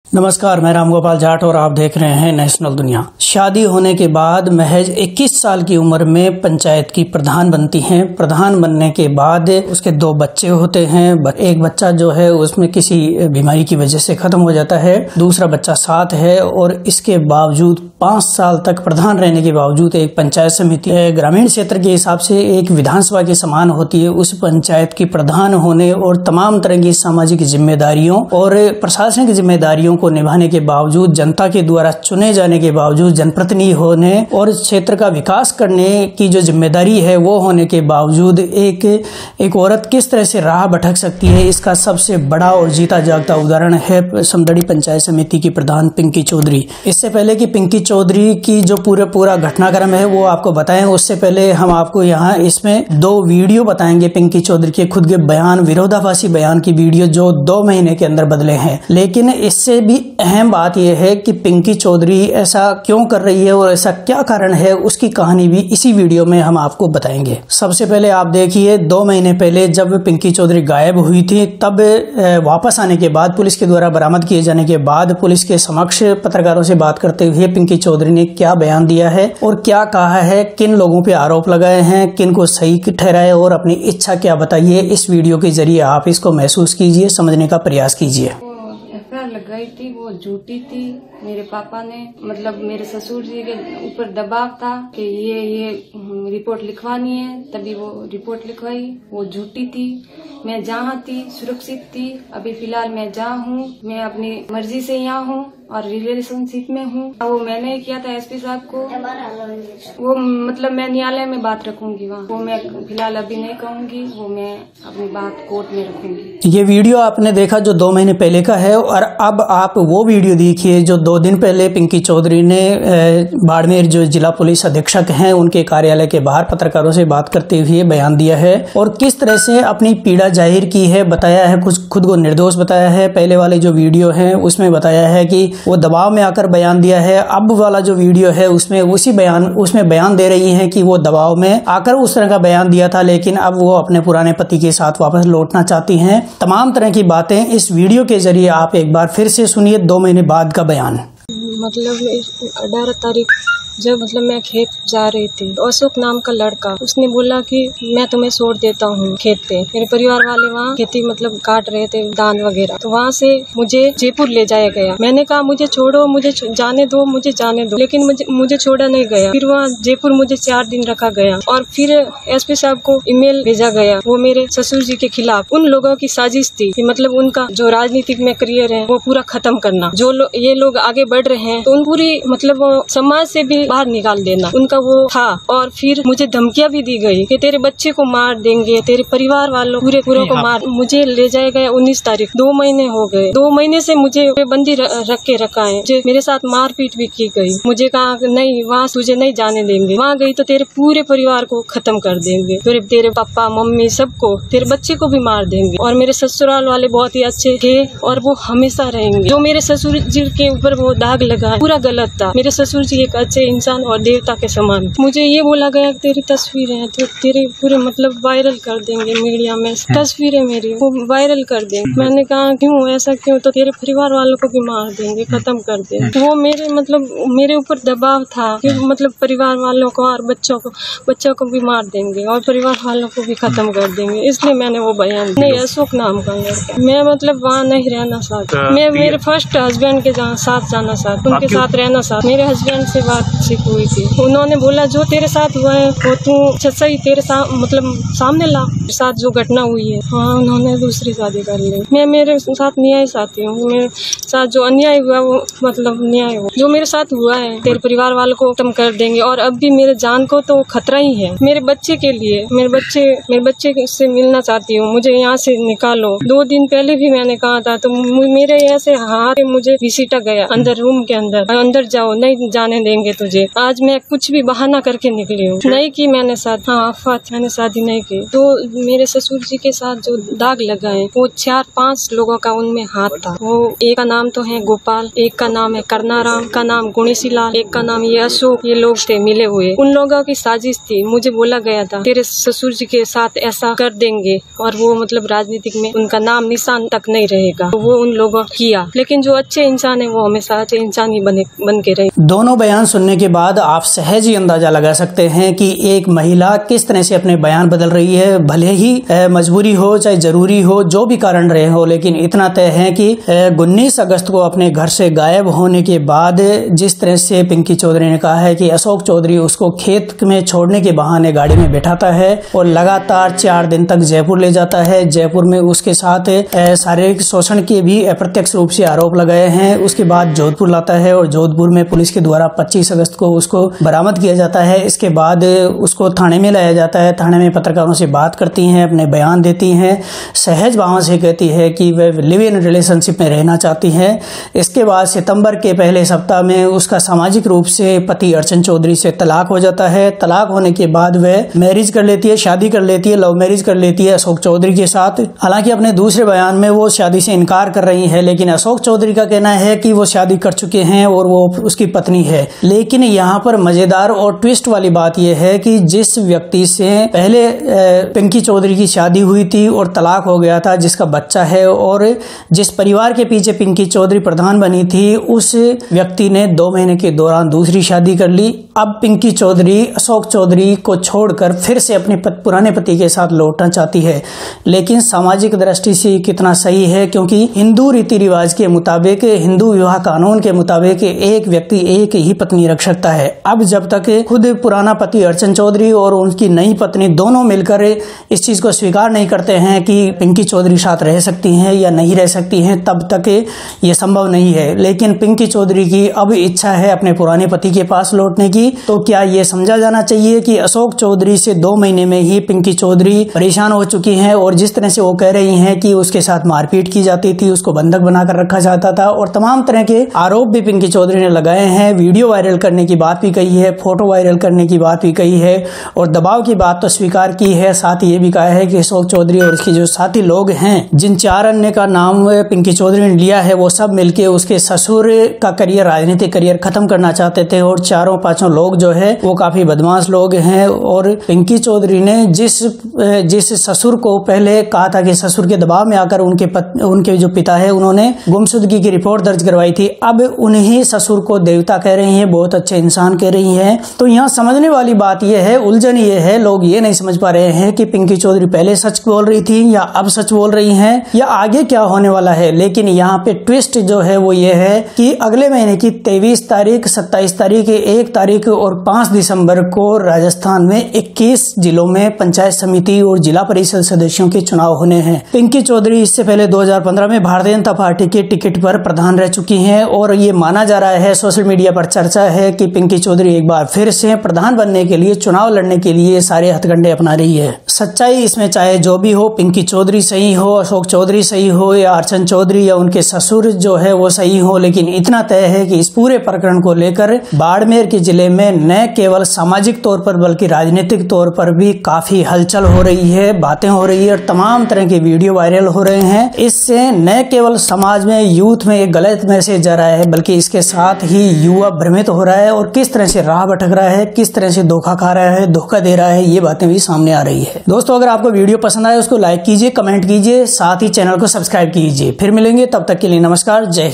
नमस्कार, मैं रामगोपाल जाट और आप देख रहे हैं नेशनल दुनिया। शादी होने के बाद महज 21 साल की उम्र में पंचायत की प्रधान बनती हैं। प्रधान बनने के बाद उसके 2 बच्चे होते हैं। एक बच्चा जो है उसमें किसी बीमारी की वजह से खत्म हो जाता है, दूसरा बच्चा साथ है और इसके बावजूद 5 साल तक प्रधान रहने के बावजूद एक पंचायत समिति ग्रामीण क्षेत्र के हिसाब से एक विधानसभा के समान होती है। उस पंचायत की प्रधान होने और तमाम तरह की सामाजिक जिम्मेदारियों और प्रशासनिक जिम्मेदारियों को निभाने के बावजूद, जनता के द्वारा चुने जाने के बावजूद, जनप्रतिनिधि होने और क्षेत्र का विकास करने की जो जिम्मेदारी है वो होने के बावजूद एक औरत किस तरह से राह भटक सकती है, इसका सबसे बड़ा और जीता जागता उदाहरण है समदड़ी पंचायत समिति की प्रधान पिंकी चौधरी। इससे पहले कि पिंकी चौधरी की जो पूरा घटनाक्रम है वो आपको बताएं, उससे पहले हम आपको यहाँ इसमें 2 वीडियो बताएंगे पिंकी चौधरी के खुद के बयान, विरोधाभासी बयान की वीडियो जो 2 महीने के अंदर बदले हैं। लेकिन इससे भी अहम बात यह है कि पिंकी चौधरी ऐसा क्यों कर रही है और ऐसा क्या कारण है, उसकी कहानी भी इसी वीडियो में हम आपको बताएंगे। सबसे पहले आप देखिए, 2 महीने पहले जब पिंकी चौधरी गायब हुई थी, तब वापस आने के बाद, पुलिस के द्वारा बरामद किए जाने के बाद, पुलिस के समक्ष पत्रकारों से बात करते हुए पिंकी चौधरी ने क्या बयान दिया है और क्या कहा है, किन लोगों पे आरोप लगाए हैं, किन को सही ठहराए और अपनी इच्छा क्या बताइए। इस वीडियो के जरिए आप इसको महसूस कीजिए, समझने का प्रयास कीजिए। लगाई थी वो झूठी थी। मेरे पापा ने मतलब मेरे ससुर जी के ऊपर दबाव था कि ये रिपोर्ट लिखवानी है, तभी वो रिपोर्ट लिखवाई। वो झूठी थी। मैं जहाँ थी सुरक्षित थी। अभी फिलहाल मैं जहाँ हूँ, मैं अपनी मर्जी से यहाँ हूँ और रिलेशनशिप में हूँ। वो मैंने किया था एसपी साहब को। वो मतलब मैं न्यायालय में बात रखूंगी वहाँ। वो मैं फिलहाल अभी नहीं कहूँगी, वो मैं अपनी बात कोर्ट में रखूंगी। ये वीडियो आपने देखा जो 2 महीने पहले का है, और अब आप वो वीडियो देखिए जो 2 दिन पहले पिंकी चौधरी ने बाड़मेर जो जिला पुलिस अधीक्षक हैं उनके कार्यालय के बाहर पत्रकारों से बात करते हुए बयान दिया है और किस तरह से अपनी पीड़ा जाहिर की है, बताया है, कुछ खुद को निर्दोष बताया है। पहले वाले जो वीडियो है उसमें बताया है कि वो दबाव में आकर बयान दिया है। अब वाला जो वीडियो है उसमें बयान दे रही है कि वो दबाव में आकर उस तरह का बयान दिया था, लेकिन अब वो अपने पुराने पति के साथ वापस लौटना चाहती हैं। तमाम तरह की बातें इस वीडियो के जरिए आप एक बार फिर से सुनिए 2 महीने बाद का बयान। मतलब 18 तारीख जब मैं खेत जा रही थी, अशोक नाम का लड़का, उसने बोला कि मैं तुम्हें छोड़ देता हूँ खेत पे। मेरे परिवार वाले वहाँ खेती काट रहे थे, धान वगैरह, तो वहाँ से मुझे जयपुर ले जाया गया। मैंने कहा मुझे छोड़ो, मुझे जाने दो, लेकिन मुझे छोड़ा नहीं गया। फिर वहाँ जयपुर मुझे 4 दिन रखा गया और फिर एसपी साहब को ईमेल भेजा गया। वो मेरे ससुर जी के खिलाफ उन लोगों की साजिश थी कि उनका जो राजनीतिक में करियर है वो पूरा खत्म करना। जो ये लोग आगे बढ़ रहे हैं तो उन पूरी समाज से भी बाहर निकाल देना, उनका वो था। और फिर मुझे धमकियां भी दी गई कि तेरे बच्चे को मार देंगे, तेरे परिवार वालों पूरे को मार। मुझे ले जाया गया 19 तारीख। 2 महीने हो गए। 2 महीने से मुझे बंदी रख के रखा है। मेरे साथ मारपीट भी की गई। मुझे कहा नहीं, वहाँ तुझे नहीं जाने देंगे, वहाँ गई तो तेरे पूरे परिवार को खत्म कर देंगे, तेरे पापा मम्मी सबको, तेरे बच्चे को भी मार देंगे। और मेरे ससुराल वाले बहुत ही अच्छे थे और वो हमेशा रहेंगे। जो मेरे ससुर जी के ऊपर वो दाग लगा पूरा गलत था। मेरे ससुर जी एक अच्छे इंसान और देवता के समान। मुझे ये बोला गया कि तेरी तस्वीरें हैं तो तेरे पूरे वायरल कर देंगे, मीडिया में तस्वीरें मेरी वो वायरल कर देंगे। मैंने कहा क्यों, ऐसा क्यों? तो तेरे परिवार वालों को भी मार देंगे, खत्म कर देंगे। वो मेरे ऊपर दबाव था कि परिवार वालों को और बच्चों को भी मार देंगे और परिवार वालों को भी खत्म कर देंगे। इसलिए मैंने वो बयान नहीं, अशोक नाम का लड़का। मैं वहाँ नहीं रहना चाहती। मैं मेरे फर्स्ट हस्बैंड के साथ जाना चाहती, उनके साथ रहना चाहती। मेरे हस्बैंड से बातचीत हुई थी, उन्होंने बोला जो तेरे साथ हुआ है वो तू सही तेरे सामने ला। साथ जो घटना हुई है, हाँ, उन्होंने दूसरी शादी कर ली। मैं मेरे साथ न्याय चाहती हूँ। मेरे साथ जो अन्याय हुआ वो न्याय हो। जो मेरे साथ हुआ है तेरे परिवार वालों को खत्म कर देंगे और अब भी मेरे जान को तो खतरा ही है। मेरे बच्चे के लिए, मेरे बच्चे से मिलना चाहती हूँ। मुझे यहाँ से निकालो। 2 दिन पहले भी मैंने कहा था, तो मेरे ऐसे हाथ मुझे घसीटा गया अंदर रूम के के अंदर, अंदर जाओ, नहीं जाने देंगे तुझे। आज मैं कुछ भी बहाना करके निकली हूँ। नहीं की मैंने शादी, हाँ आफत, मैंने शादी नहीं की। तो मेरे ससुर जी के साथ जो दाग लगाए वो 4-5 लोगों का उनमें हाथ था। वो एक का नाम तो है गोपाल, एक का नाम है करनाराम, का नाम गुणेशी लाल, एक का नाम ये अशोक। ये लोग थे मिले हुए। उन लोगों की साजिश थी। मुझे बोला गया था तेरे ससुर जी के साथ ऐसा कर देंगे और वो मतलब राजनीतिक में उनका नाम निशान तक नहीं रहेगा। तो वो उन लोगों किया, लेकिन जो अच्छे इंसान है वो हमेशा अच्छे इंसान ही बन के रहे। दोनों बयान सुनने के बाद आप सहज ही अंदाजा लगा सकते हैं कि एक महिला किस तरह से अपने बयान बदल रही है। भले ही मजबूरी हो चाहे जरूरी हो, जो भी कारण रहे हो, लेकिन इतना तय है कि 19 अगस्त को अपने घर से गायब होने के बाद जिस तरह से पिंकी चौधरी ने कहा है कि अशोक चौधरी उसको खेत में छोड़ने के बहाने गाड़ी में बैठाता है और लगातार 4 दिन तक जयपुर ले जाता है। जयपुर में उसके साथ शारीरिक शोषण के भी अप्रत्यक्ष रूप से आरोप लगाए हैं। उसके बाद जोधपुर लाता है और जोधपुर में पुलिस के द्वारा 25 अगस्त को उसको बरामद किया जाता है। इसके बाद उसको थाने में लाया जाता है। थाने में पत्रकारों से बात करती हैं, अपने बयान देती हैं, सहज भाव से कहती है कि वह लिव इन रिलेशनशिप में रहना चाहती है। इसके बाद सितंबर के पहले सप्ताह में उसका सामाजिक रूप से पति अर्चन चौधरी से तलाक हो जाता है। तलाक होने के बाद वह मैरिज कर लेती है, शादी कर लेती है, लव मैरिज कर लेती है अशोक चौधरी के साथ। हालांकि अपने दूसरे बयान में वो शादी से इनकार कर रही है, लेकिन अशोक चौधरी का कहना है कि वो शादी कर चुके हैं और वो उसकी पत्नी है। लेकिन यहाँ पर मजेदार और ट्विस्ट वाली बात यह है कि जिस व्यक्ति से पहले पिंकी चौधरी की शादी हुई थी और तलाक हो गया था, जिसका बच्चा है और जिस परिवार के पीछे पिंकी चौधरी प्रधान बनी थी, उस व्यक्ति ने 2 महीने के दौरान दूसरी शादी कर ली। अब पिंकी चौधरी अशोक चौधरी को छोड़कर फिर से अपने पुराने पति के साथ लौटना चाहती है। लेकिन सामाजिक दृष्टि से कितना सही है, क्योंकि हिंदू रीति रिवाज के मुताबिक, हिंदू विवाह कानून के मुताबिक एक व्यक्ति एक ही पत्नी रख सकता है। अब जब तक खुद पुराना पति अर्चन चौधरी और उनकी नई पत्नी दोनों मिलकर इस चीज को स्वीकार नहीं करते हैं कि पिंकी चौधरी साथ रह सकती हैं या नहीं रह सकती हैं, तब तक ये संभव नहीं है। लेकिन पिंकी चौधरी की अब इच्छा है अपने पुराने पति के पास लौटने की। तो क्या ये समझा जाना चाहिए कि अशोक चौधरी से 2 महीने में ही पिंकी चौधरी परेशान हो चुकी हैं और जिस तरह से वो कह रही हैं कि उसके साथ मारपीट की जाती थी, उसको बंधक बनाकर रखा जाता था और तमाम तरह के आरोप भी पिंकी चौधरी ने लगाए हैं। वीडियो वायरल करने की बात भी कही है, फोटो वायरल करने की बात भी कही है और दबाव की बात तो स्वीकार की है। साथ ही ये भी कहा है कि अशोक चौधरी और उसके जो साथी लोग हैं, जिन 4 अन्य का नाम पिंकी चौधरी ने लिया है, वो सब मिलके उसके ससुर का करियर, राजनीतिक करियर खत्म करना चाहते थे और 4-5 लोग जो है वो काफी बदमाश लोग हैं। और पिंकी चौधरी ने जिस ससुर को पहले कहा था कि ससुर के दबाव में आकर उनके जो पिता है उन्होंने गुमशुदगी की रिपोर्ट दर्ज करवाई थी, अब उन्हीं ससुर को देवता कह रही हैं, बहुत अच्छे इंसान कह रही हैं। तो यहाँ समझने वाली बात यह है, उलझन ये है, लोग ये नहीं समझ पा रहे हैं कि पिंकी चौधरी पहले सच बोल रही थी या अब सच बोल रही हैं या आगे क्या होने वाला है। लेकिन यहाँ पे ट्विस्ट जो है वो ये है कि अगले महीने की 23 तारीख, 27 तारीख, 1 तारीख और 5 दिसंबर को राजस्थान में 21 जिलों में पंचायत समिति और जिला परिषद सदस्यों के चुनाव होने हैं। पिंकी चौधरी इससे पहले 2015 में भारतीय जनता पार्टी के टिकट पर प्रधान रह चुकी हैं और ये माना जा रहा है, सोशल मीडिया पर चर्चा है कि पिंकी चौधरी एक बार फिर से प्रधान बनने के लिए, चुनाव लड़ने के लिए सारे हथकंडे अपना रही है। सच्चाई इसमें चाहे जो भी हो, पिंकी चौधरी सही हो, अशोक चौधरी सही हो या अर्चन चौधरी या उनके ससुर जो है वो सही हो, लेकिन इतना तय है कि इस पूरे प्रकरण को लेकर बाड़मेर के जिले में न केवल सामाजिक तौर पर बल्कि राजनीतिक तौर पर भी काफी हलचल हो रही है, बातें हो रही है और तमाम तरह के वीडियो वायरल हो रहे हैं। इससे न केवल समाज में, यूथ में एक गलत मैसेज जा रहा है, बल्कि इसके साथ ही युवा भ्रमित हो रहा है और किस तरह से राह भटक रहा है, किस तरह से धोखा खा रहा है, धोखा दे रहा है, ये बातें भी सामने आ रही है। दोस्तों, अगर आपको वीडियो पसंद आए उसको लाइक कीजिए, कमेंट कीजिए, साथ ही चैनल को सब्सक्राइब कीजिए। फिर मिलेंगे, तब तक के लिए नमस्कार, जय हिंद।